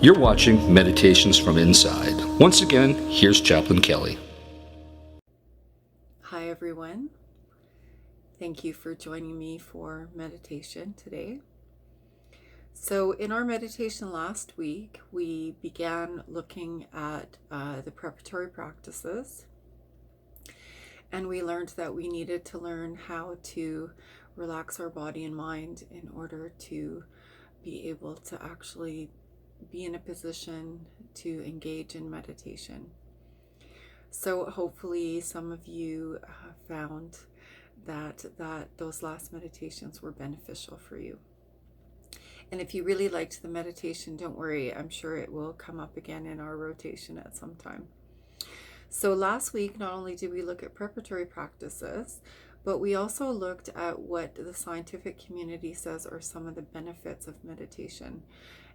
You're watching Meditations from Inside. Once again, here's Chaplain Kelly. Hi everyone. Thank you for joining me for meditation today. So in our meditation last week, we began looking at the preparatory practices, and we learned that we needed to learn how to relax our body and mind in order to be able to actually be in a position to engage in meditation. So hopefully some of you found that those last meditations were beneficial for you. And if you really liked the meditation, don't worry, I'm sure it will come up again in our rotation at some time. So last week, not only did we look at preparatory practices, but we also looked at what the scientific community says are some of the benefits of meditation.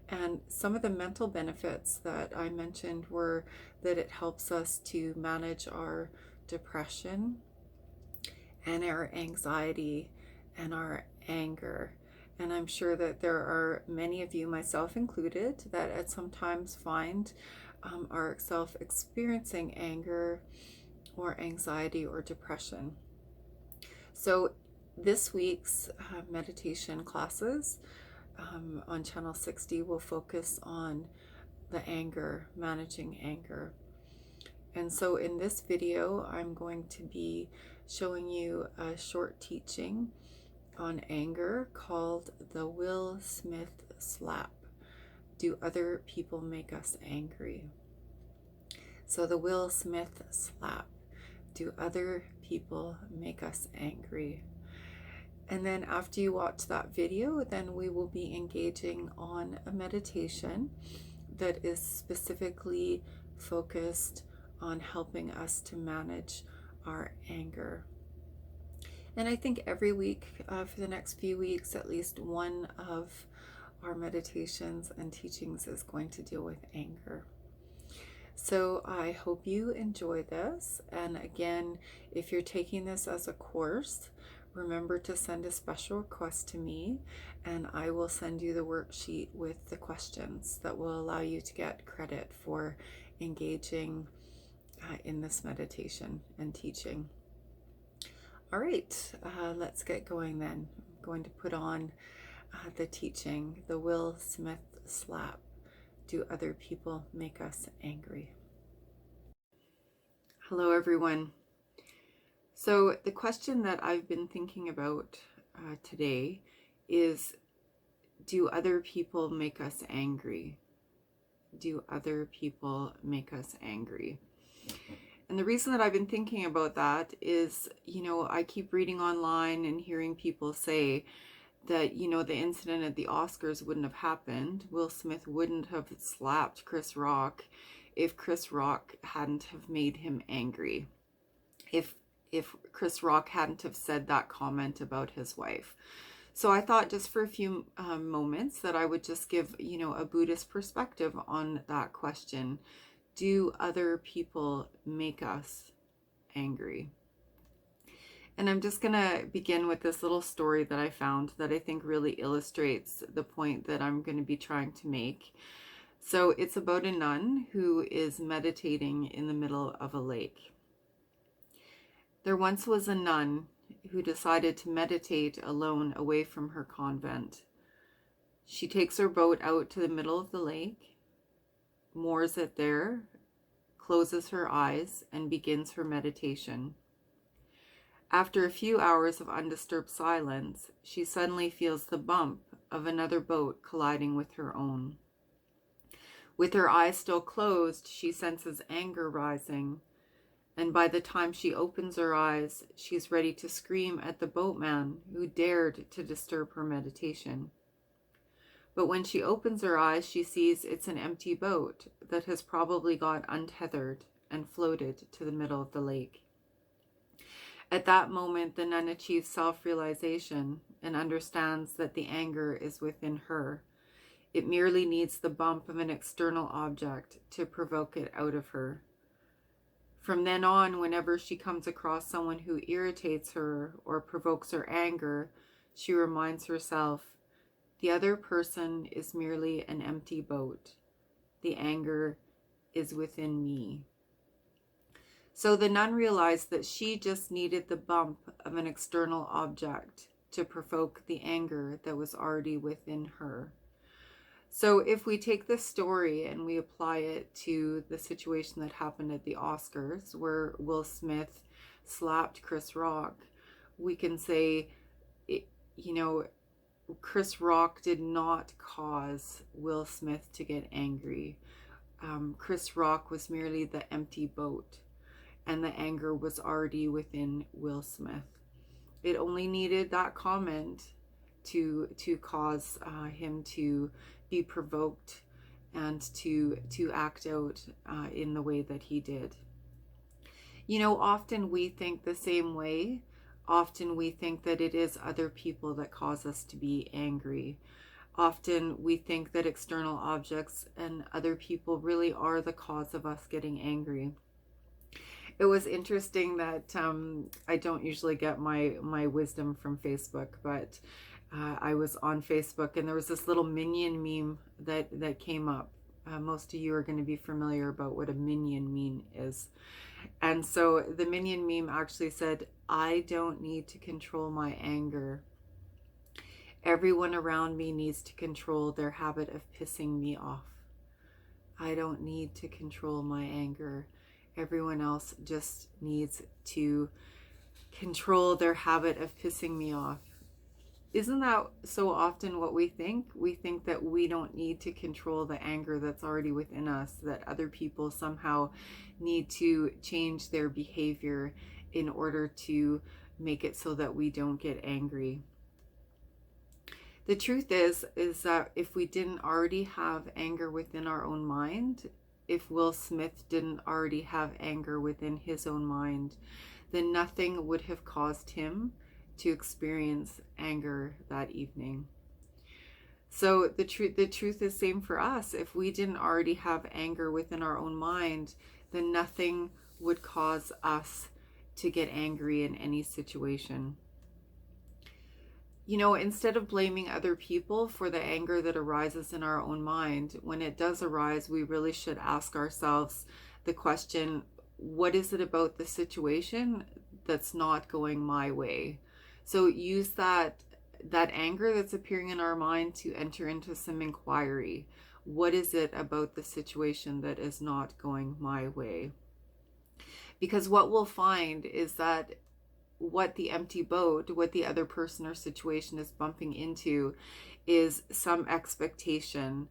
And some of the mental benefits that I mentioned were that it helps us to manage our depression and our anxiety and our anger. And I'm sure that there are many of you, myself included, that at some times find ourselves experiencing anger or anxiety or depression. So this week's meditation classes on Channel 60 will focus on the anger, managing anger. And so in this video, I'm going to be showing you a short teaching on anger called the Will Smith Slap. Do other people make us angry? So the Will Smith Slap. Do other people make us angry? And then after you watch that video, then we will be engaging on a meditation that is specifically focused on helping us to manage our anger. And I think every week for the next few weeks, at least one of our meditations and teachings is going to deal with anger. So I hope you enjoy this. And again, if you're taking this as a course, remember to send a special request to me, and I will send you the worksheet with the questions that will allow you to get credit for engaging in this meditation and teaching. All right, let's get going then. I'm going to put on the teaching, the Will Smith Slap. Do other people make us angry? Hello, everyone. So the question that I've been thinking about today is, do other people make us angry? Do other people make us angry? And the reason that I've been thinking about that is, I keep reading online and hearing people say that, the incident at the Oscars wouldn't have happened. Will Smith wouldn't have slapped Chris Rock if Chris Rock hadn't have made him angry. If Chris Rock hadn't have said that comment about his wife. So I thought just for a few moments that I would just give, a Buddhist perspective on that question. Do other people make us angry? And I'm just going to begin with this little story that I found that I think really illustrates the point that I'm going to be trying to make. So it's about a nun who is meditating in the middle of a lake. There once was a nun who decided to meditate alone away from her convent. She takes her boat out to the middle of the lake, moors it there, closes her eyes, and begins her meditation. After a few hours of undisturbed silence, she suddenly feels the bump of another boat colliding with her own. With her eyes still closed, she senses anger rising, and by the time she opens her eyes, she's ready to scream at the boatman who dared to disturb her meditation. But when she opens her eyes, she sees it's an empty boat that has probably got untethered and floated to the middle of the lake. At that moment, the nun achieves self-realization and understands that the anger is within her. It merely needs the bump of an external object to provoke it out of her. From then on, whenever she comes across someone who irritates her or provokes her anger, she reminds herself, the other person is merely an empty boat. The anger is within me. So the nun realized that she just needed the bump of an external object to provoke the anger that was already within her. So if we take this story and we apply it to the situation that happened at the Oscars, where Will Smith slapped Chris Rock, we can say, Chris Rock did not cause Will Smith to get angry. Chris Rock was merely the empty boat, and the anger was already within Will Smith. It only needed that comment to cause him to be provoked and to act out in the way that he did. Often we think the same way. Often we think that it is other people that cause us to be angry. Often we think that external objects and other people really are the cause of us getting angry. It was interesting that I don't usually get my wisdom from Facebook, but I was on Facebook and there was this little minion meme that came up. Most of you are going to be familiar about what a minion meme is. And so the minion meme actually said, "I don't need to control my anger. Everyone around me needs to control their habit of pissing me off. I don't need to control my anger. Everyone else just needs to control their habit of pissing me off." Isn't that so often what we think? We think that we don't need to control the anger that's already within us, that other people somehow need to change their behavior in order to make it so that we don't get angry. The truth is that if we didn't already have anger within our own mind, if Will Smith didn't already have anger within his own mind, then nothing would have caused him to experience anger that evening. So the truth is same for us. If we didn't already have anger within our own mind, then nothing would cause us to get angry in any situation. Instead of blaming other people for the anger that arises in our own mind, when it does arise, we really should ask ourselves the question, what is it about the situation that's not going my way? So use that anger that's appearing in our mind to enter into some inquiry. What is it about the situation that is not going my way? Because what we'll find is that what the empty boat, what the other person or situation is bumping into is some expectation,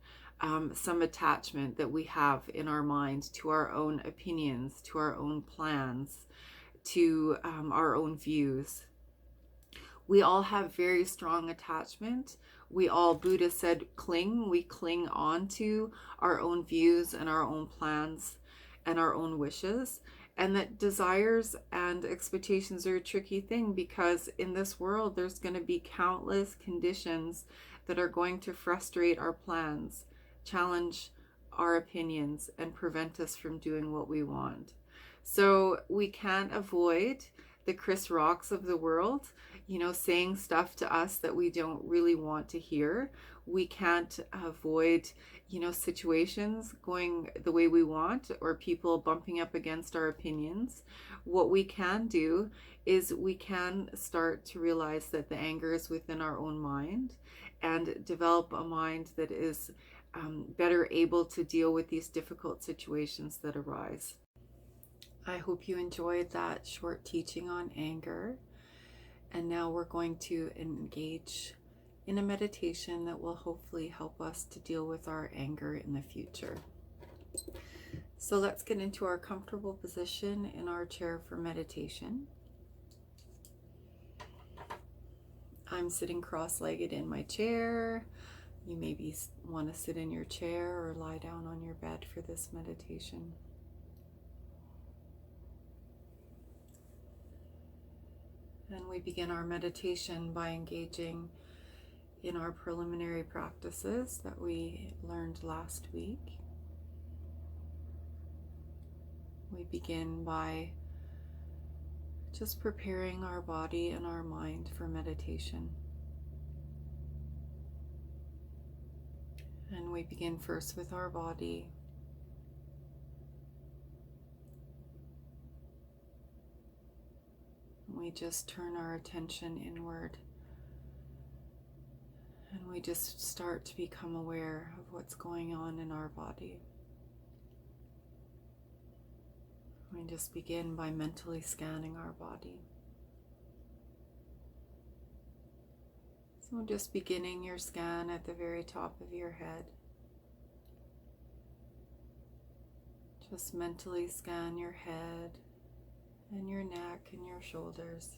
some attachment that we have in our mind to our own opinions, to our own plans, to our own views. We all have very strong attachment. We all, Buddha said, we cling on to our own views and our own plans and our own wishes. And that desires and expectations are a tricky thing, because in this world, there's going to be countless conditions that are going to frustrate our plans, challenge our opinions, and prevent us from doing what we want. So we can't avoid the Chris Rocks of the world, saying stuff to us that we don't really want to hear. We can't avoid, situations going the way we want, or people bumping up against our opinions. What we can do is we can start to realize that the anger is within our own mind, and develop a mind that is better able to deal with these difficult situations that arise. I hope you enjoyed that short teaching on anger. And now we're going to engage in a meditation that will hopefully help us to deal with our anger in the future. So let's get into our comfortable position in our chair for meditation. I'm sitting cross-legged in my chair. You maybe want to sit in your chair or lie down on your bed for this meditation. And we begin our meditation by engaging in our preliminary practices that we learned last week. We begin by just preparing our body and our mind for meditation. And we begin first with our body. We just turn our attention inward, and we just start to become aware of what's going on in our body. We just begin by mentally scanning our body. So just beginning your scan at the very top of your head. Just mentally scan your head and your neck and your shoulders.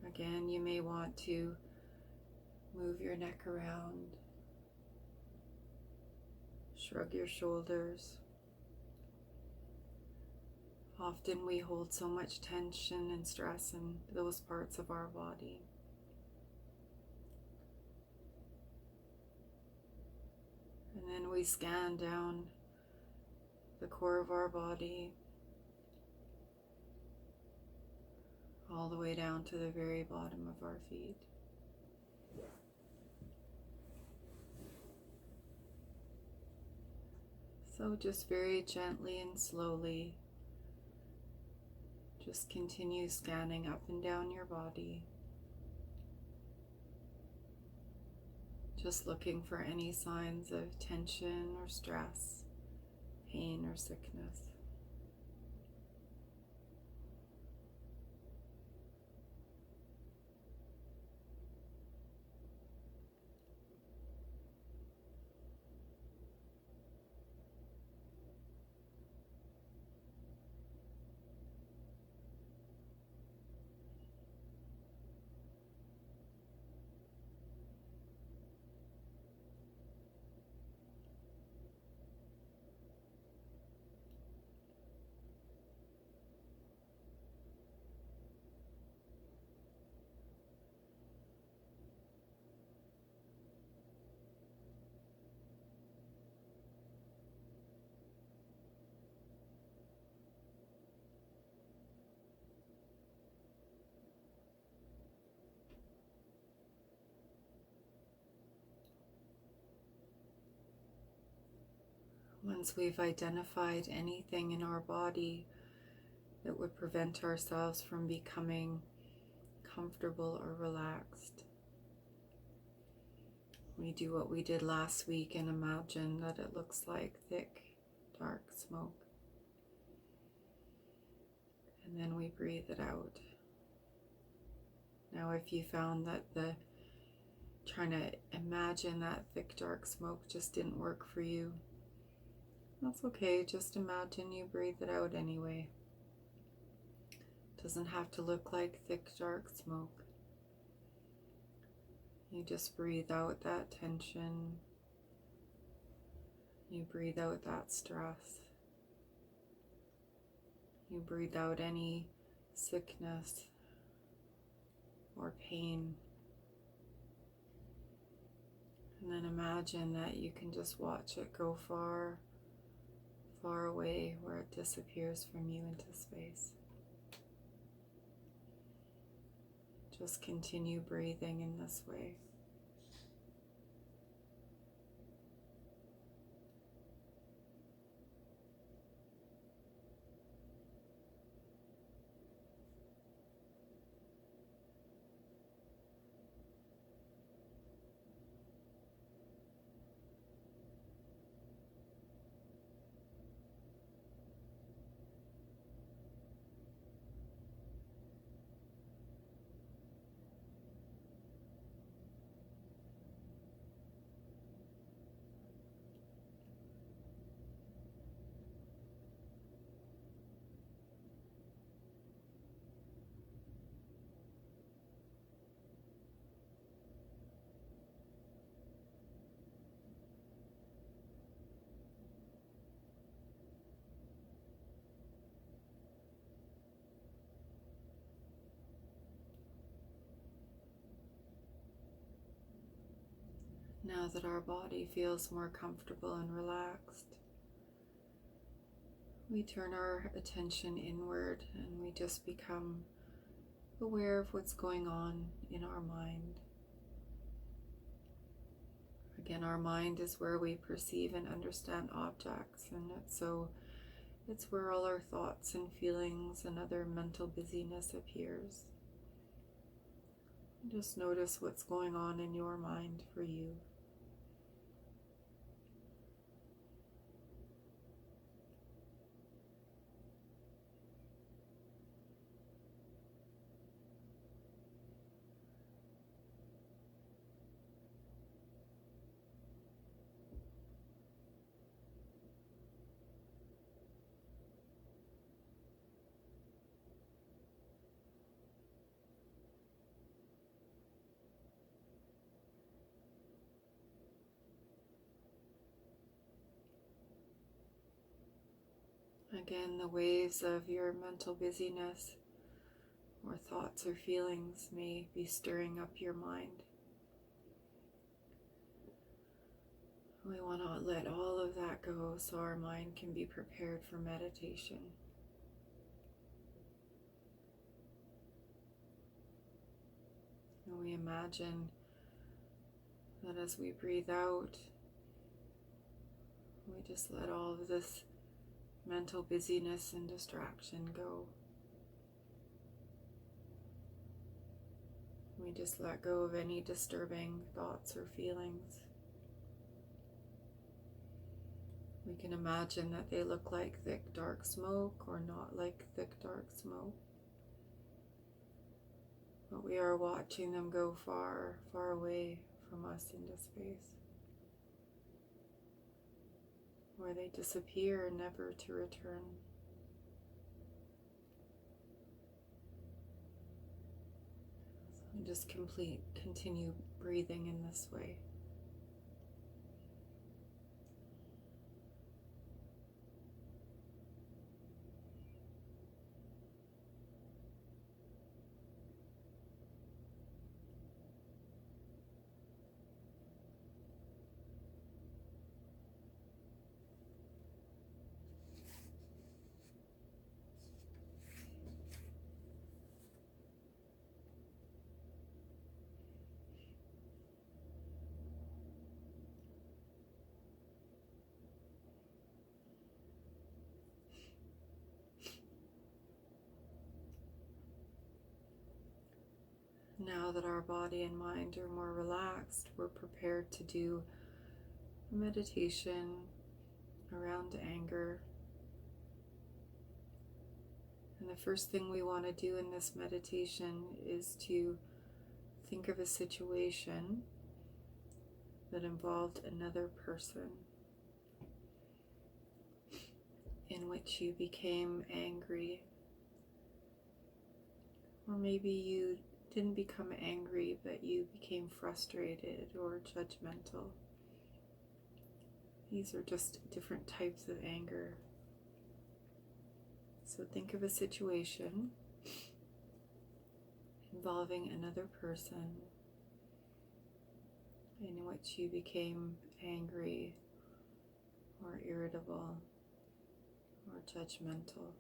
Again, you may want to move your neck around, shrug your shoulders. Often we hold so much tension and stress in those parts of our body. And then we scan down the core of our body, all the way down to the very bottom of our feet. So just very gently and slowly, just continue scanning up and down your body, just looking for any signs of tension or stress, pain or sickness. Once we've identified anything in our body that would prevent ourselves from becoming comfortable or relaxed, we do what we did last week and imagine that it looks like thick, dark smoke. And then we breathe it out. Now, if you found that trying to imagine that thick, dark smoke just didn't work for you, that's okay. Just imagine you breathe it out anyway. It doesn't have to look like thick, dark smoke. You just breathe out that tension. You breathe out that stress. You breathe out any sickness or pain. And then imagine that you can just watch it go far, far away where it disappears from you into space. Just continue breathing in this way. Now that our body feels more comfortable and relaxed, we turn our attention inward and we just become aware of what's going on in our mind. Again, our mind is where we perceive and understand objects, and it's where all our thoughts and feelings and other mental busyness appears. Just notice what's going on in your mind for you. Again, the waves of your mental busyness or thoughts or feelings may be stirring up your mind. We want to let all of that go so our mind can be prepared for meditation. And we imagine that as we breathe out, we just let all of this mental busyness and distraction go. We just let go of any disturbing thoughts or feelings. We can imagine that they look like thick, dark smoke or not like thick, dark smoke. But we are watching them go far, far away from us into space, where they disappear, never to return. So just continue breathing in this way. Now that our body and mind are more relaxed, we're prepared to do a meditation around anger. And the first thing we want to do in this meditation is to think of a situation that involved another person in which you became angry. Or maybe you didn't become angry, but you became frustrated or judgmental. These are just different types of anger. So think of a situation involving another person in which you became angry or irritable or judgmental.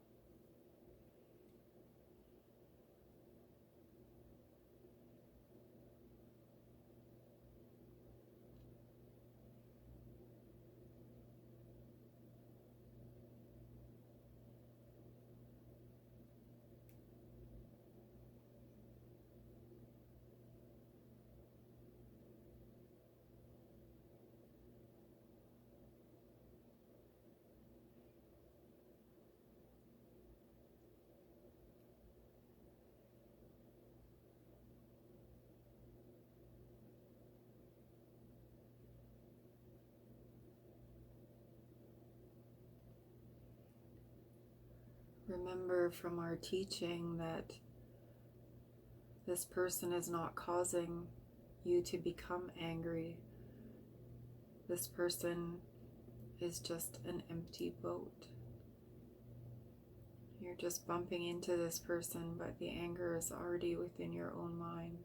Remember from our teaching that this person is not causing you to become angry. This person is just an empty boat. You're just bumping into this person, but the anger is already within your own mind.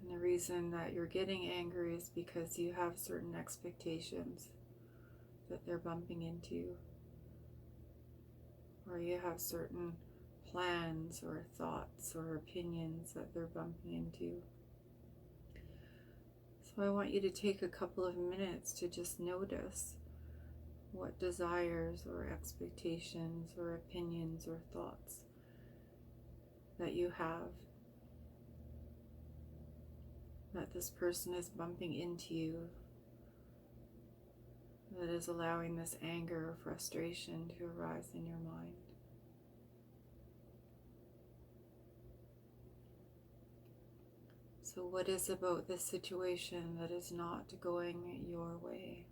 And the reason that you're getting angry is because you have certain expectations that they're bumping into, or you have certain plans or thoughts or opinions that they're bumping into. So I want you to take a couple of minutes to just notice what desires or expectations or opinions or thoughts that you have that this person is bumping into you, that is allowing this anger or frustration to arise in your mind. So what is about this situation that is not going your way?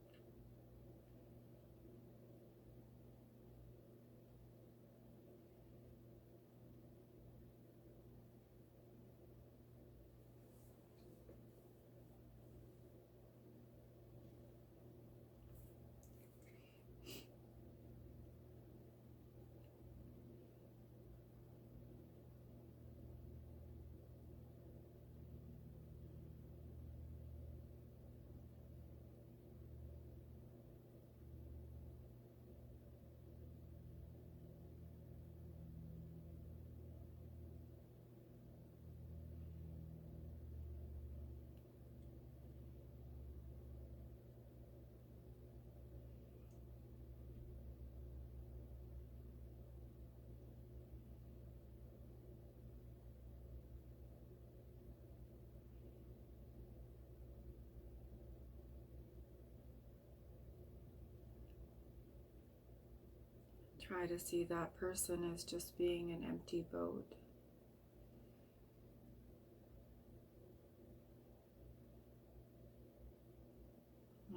Try to see that person as just being an empty boat.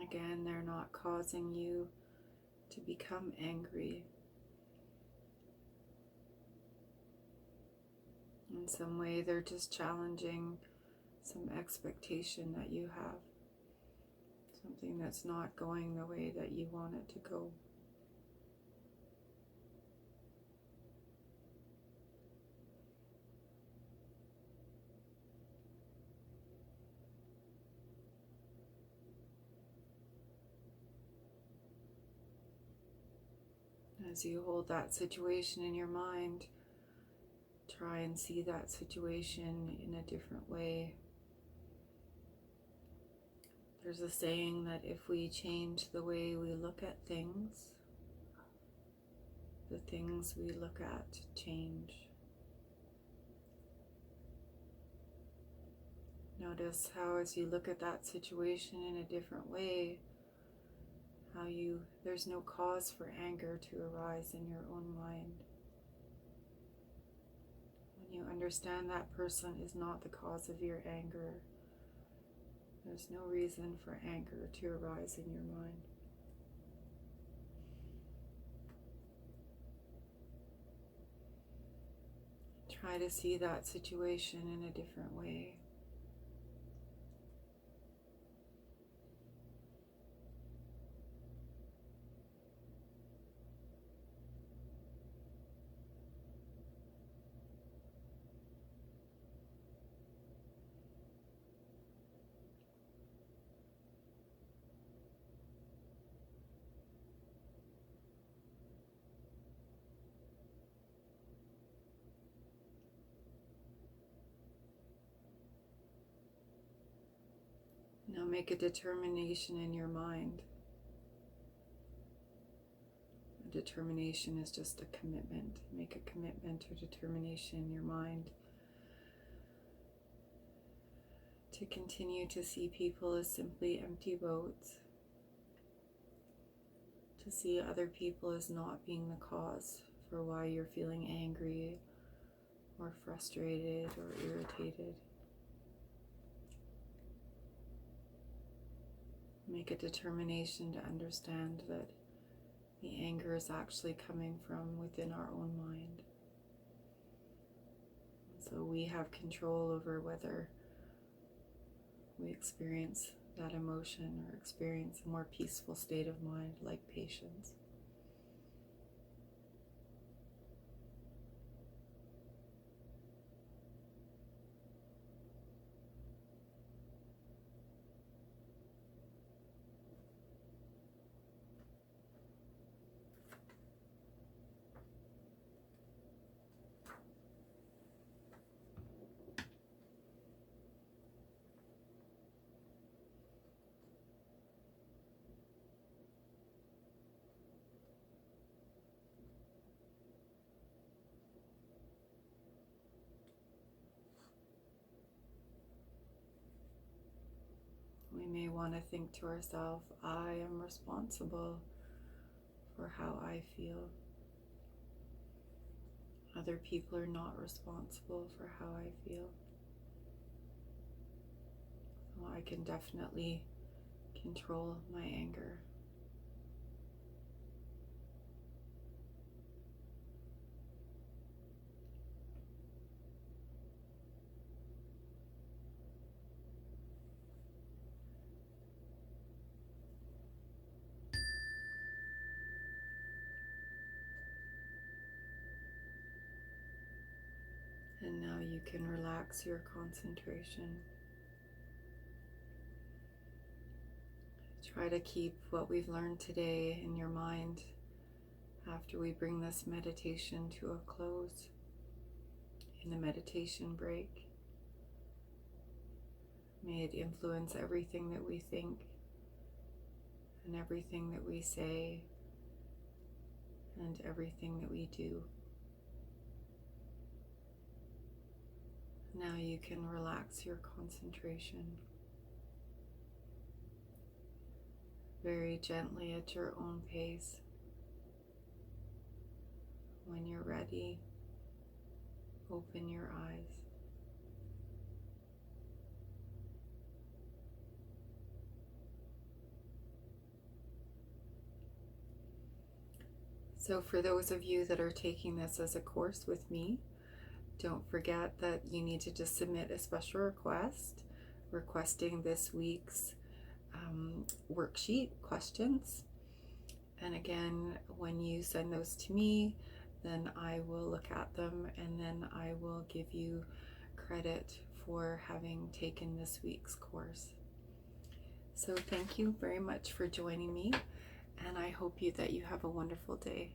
Again, they're not causing you to become angry. In some way, they're just challenging some expectation that you have, something that's not going the way that you want it to go. As you hold that situation in your mind, try and see that situation in a different way. There's a saying that if we change the way we look at things, the things we look at change. Notice how as you look at that situation in a different way, there's no cause for anger to arise in your own mind. When you understand that person is not the cause of your anger, there's no reason for anger to arise in your mind. Try to see that situation in a different way. Now make a determination in your mind. A determination is just a commitment. Make a commitment or determination in your mind to continue to see people as simply empty boats, to see other people as not being the cause for why you're feeling angry or frustrated or irritated. Make a determination to understand that the anger is actually coming from within our own mind. So we have control over whether we experience that emotion or experience a more peaceful state of mind like patience. may want to think to ourselves, I am responsible for how I feel. Other people are not responsible for how I feel. So I can definitely control my anger. And now you can relax your concentration. Try to keep what we've learned today in your mind after we bring this meditation to a close in the meditation break. May it influence everything that we think and everything that we say and everything that we do. Now you can relax your concentration very gently at your own pace. When you're ready, open your eyes. So for those of you that are taking this as a course with me, don't forget that you need to just submit a special request requesting this week's worksheet questions. And again, when you send those to me, then I will look at them and then I will give you credit for having taken this week's course. So thank you very much for joining me, and I hope that you have a wonderful day.